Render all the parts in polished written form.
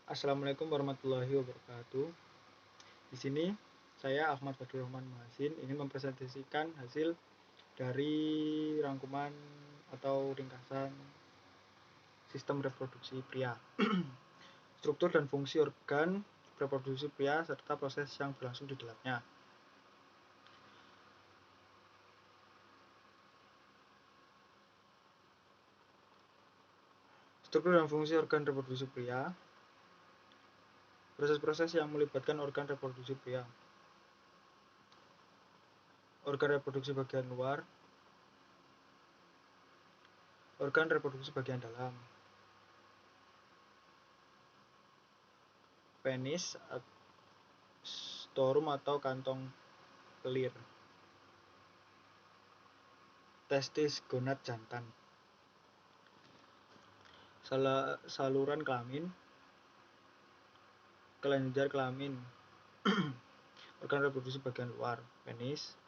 Assalamualaikum warahmatullahi wabarakatuh. Di sini saya Ahmad Badurrahman Mahasin ingin mempresentasikan hasil dari rangkuman atau ringkasan sistem reproduksi pria. Struktur dan fungsi organ reproduksi pria serta proses yang berlangsung di dalamnya. Struktur dan fungsi organ reproduksi pria. Proses-proses yang melibatkan organ reproduksi pria. Organ reproduksi bagian luar, organ reproduksi bagian dalam, penis, storum atau kantong kelir, testis, gonad jantan, saluran kelamin, kelenjar kelamin, organ reproduksi bagian luar, penis.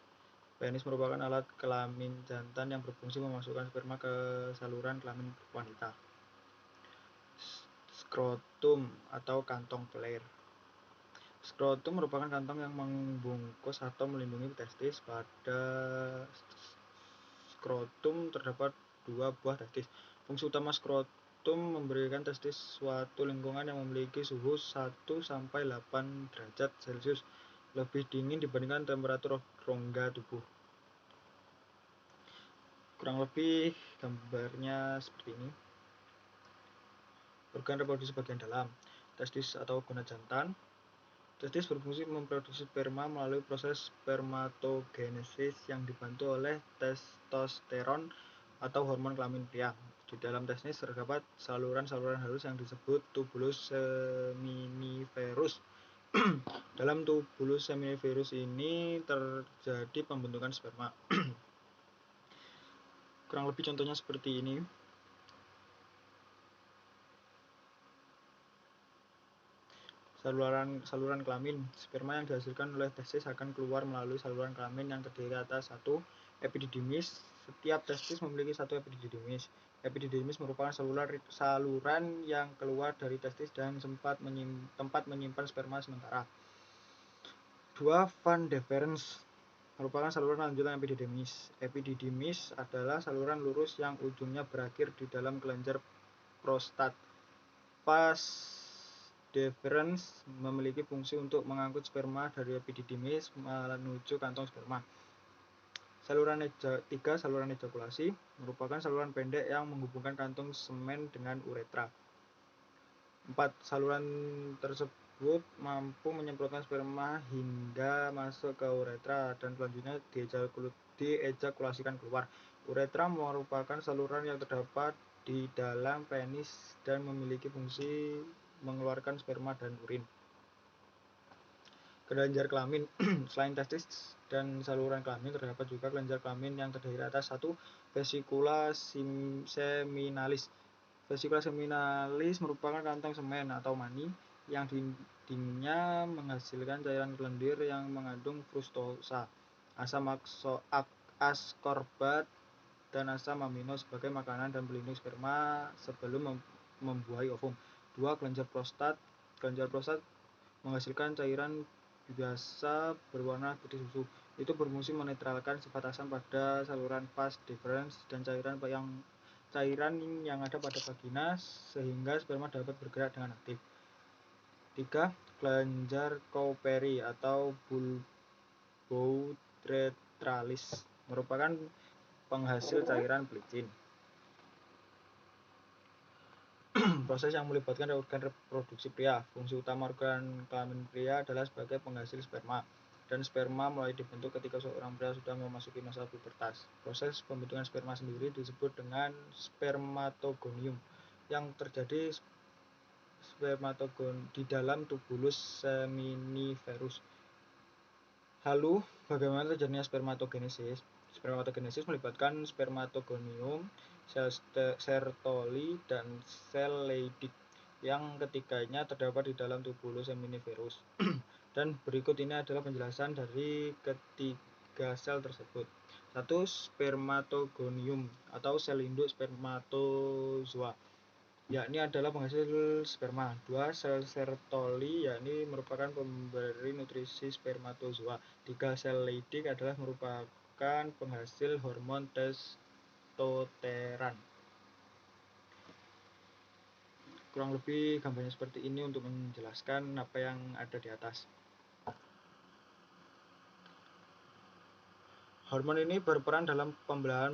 Penis merupakan alat kelamin jantan yang berfungsi memasukkan sperma ke saluran kelamin wanita. Skrotum atau kantong pelir. Skrotum merupakan kantong yang membungkus atau melindungi testis. Pada skrotum terdapat 2 buah testis. Fungsi utama skrotum memberikan testis suatu lingkungan yang memiliki suhu 1-8 derajat Celcius lebih dingin dibandingkan temperatur rongga tubuh. Kurang lebih gambarnya seperti ini. Organ reproduksi bagian dalam, testis atau gonad jantan. Testis berfungsi memproduksi sperma melalui proses spermatogenesis yang dibantu oleh testosteron atau hormon kelamin pria. Di dalam testis terdapat saluran-saluran halus yang disebut tubulus seminiferus. Dalam tubulus seminiferus ini terjadi pembentukan sperma. Kurang lebih contohnya seperti ini. Saluran kelamin. Sperma yang dihasilkan oleh testis akan keluar melalui saluran kelamin yang terdiri atas 1 epididymis. Setiap testis memiliki 1 epididymis. Epididymis merupakan saluran yang keluar dari testis dan tempat menyimpan sperma sementara. 2 Van deferens merupakan saluran lanjutan epididymis. Epididymis adalah saluran lurus yang ujungnya berakhir di dalam kelenjar prostat. Vas deferens memiliki fungsi untuk mengangkut sperma dari epididymis menuju kantong sperma. 3. Saluran ejakulasi merupakan saluran pendek yang menghubungkan kantong semen dengan uretra. 4. Saluran tersebut mampu menyemprotkan sperma hingga masuk ke uretra dan selanjutnya diejakulasikan keluar. Uretra merupakan saluran yang terdapat di dalam penis dan memiliki fungsi mengeluarkan sperma dan urin. Kelenjar kelamin. Selain testis dan saluran kelamin, terdapat juga kelenjar kelamin yang terdiri atas 1 vesicula seminalis. Vesicula seminalis merupakan kantong semen atau mani yang dindingnya menghasilkan cairan lendir yang mengandung fruktosa, asam askorbat, dan asam amino sebagai makanan dan pelindung sperma sebelum membuahi ovum. 2. Kelenjar prostat. Kelenjar prostat menghasilkan cairan biasa berwarna putih susu. Itu berfungsi menetralkan sifat asam pada saluran vas deferens dan cairan yang ada pada vagina sehingga sperma dapat bergerak dengan aktif. 3. Kelenjar Cowpery atau bulbouretralis merupakan penghasil cairan pelicin. Proses yang melibatkan organ reproduksi pria. Fungsi utama organ kelamin pria adalah sebagai penghasil sperma, dan sperma mulai dibentuk ketika seorang pria sudah memasuki masa pubertas. Proses pembentukan sperma sendiri disebut dengan spermatogonium yang terjadi di dalam tubulus seminiferus. Lalu, bagaimana terjadinya spermatogenesis? Spermatogenesis melibatkan spermatogonium, sel Sertoli, dan sel Leydig yang ketiganya terdapat di dalam tubulus seminiferus. Dan berikut ini adalah penjelasan dari ketiga sel tersebut. 1. Spermatogonium atau sel induk spermatozoa. yakni adalah penghasil sperma. 2. Sel Sertoli, yakni merupakan pemberi nutrisi spermatozoa. 3. Sel Leydig adalah merupakan penghasil hormon testosteron. Kurang lebih gambarnya seperti ini untuk menjelaskan apa yang ada di atas. Hormon ini berperan dalam pembelahan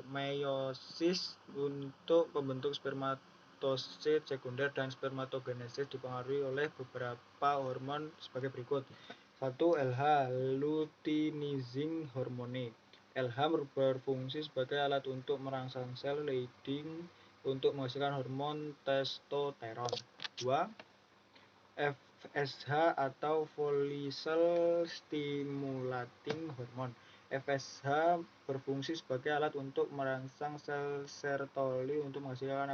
meiosis untuk membentuk spermatosit sekunder, dan spermatogenesis dipengaruhi oleh beberapa hormon sebagai berikut. 1. LH luteinizing hormone. LH berfungsi sebagai alat untuk merangsang sel Leydig untuk menghasilkan hormon testosteron. 2. FSH atau follicle stimulating hormone. FSH berfungsi sebagai alat untuk merangsang sel Sertoli untuk menghasilkan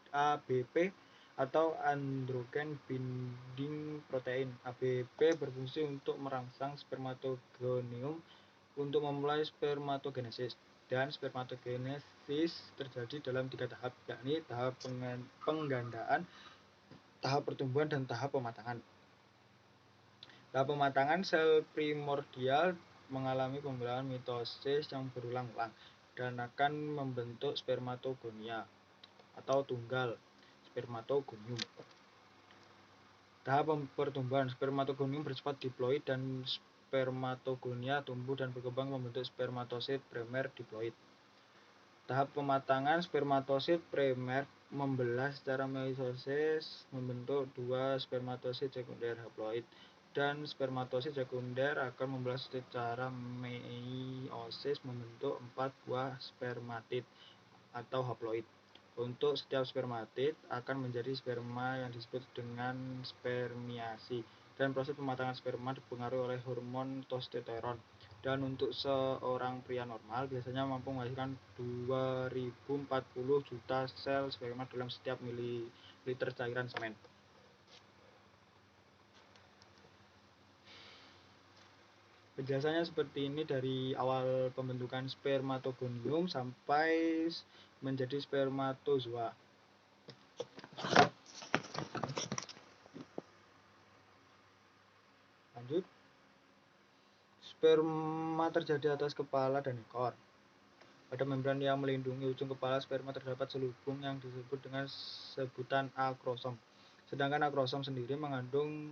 ABP atau androgen binding protein. ABP berfungsi untuk merangsang spermatogonium untuk memulai spermatogenesis, dan spermatogenesis terjadi dalam 3 tahap, yakni tahap penggandaan, tahap pertumbuhan, dan tahap pematangan. Tahap pematangan, sel primordial mengalami pembelahan mitosis yang berulang-ulang dan akan membentuk spermatogonia atau tunggal spermatogonium. Tahap pertumbuhan, spermatogonium bersifat diploid dan spermatogonia tumbuh dan berkembang membentuk spermatosit primer diploid. Tahap pematangan, spermatosit primer membelah secara meiosis membentuk 2 spermatosit sekunder haploid, dan spermatosit sekunder akan membelah secara meiosis membentuk 4 buah spermatid atau haploid. Untuk setiap spermatid akan menjadi sperma yang disebut dengan spermiasi, dan proses pematangan sperma dipengaruhi oleh hormon testosteron. Dan untuk seorang pria normal biasanya mampu menghasilkan 2040 juta sel sperma dalam setiap mililiter cairan semen. Penjelasannya seperti ini dari awal pembentukan spermatogonium sampai menjadi spermatozoa. Lanjut. Sperma terjadi atas kepala dan ekor. Pada membran yang melindungi ujung kepala sperma terdapat selubung yang disebut dengan sebutan akrosom. Sedangkan akrosom sendiri mengandung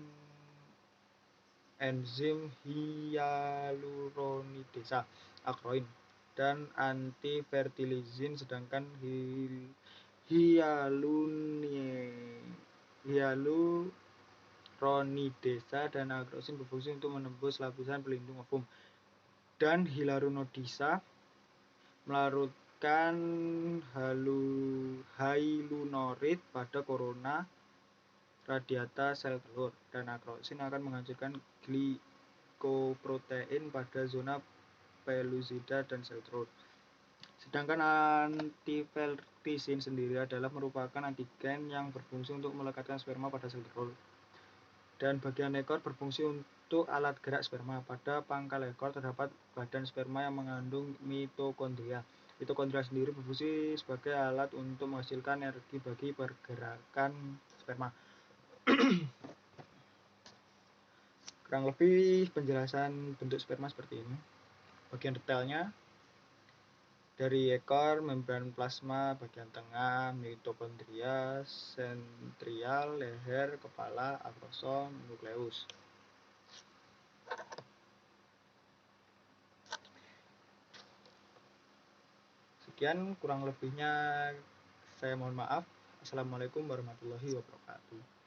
enzim hyaluronidase akroin dan antifertilizin, sedangkan hyaluronidase dan akrosin berfungsi untuk menembus lapisan pelindung ovum, dan hyaluronidase melarutkan hyaluronoid pada korona radiata sel telur, dan akrosin akan menghancurkan glikoprotein pada zona pellucida dan sel telur. Sedangkan antifertilizin sendiri adalah merupakan antigen yang berfungsi untuk melekatkan sperma pada sel telur. Dan bagian ekor berfungsi untuk alat gerak sperma. Pada pangkal ekor terdapat badan sperma yang mengandung mitokondria. Mitokondria sendiri berfungsi sebagai alat untuk menghasilkan energi bagi pergerakan sperma. Kurang lebih penjelasan bentuk sperma seperti ini. Bagian detailnya dari ekor, membran plasma bagian tengah, mitokondria sentrial, leher, kepala, akrosom, nukleus. Sekian, kurang lebihnya saya mohon maaf. Assalamualaikum warahmatullahi wabarakatuh.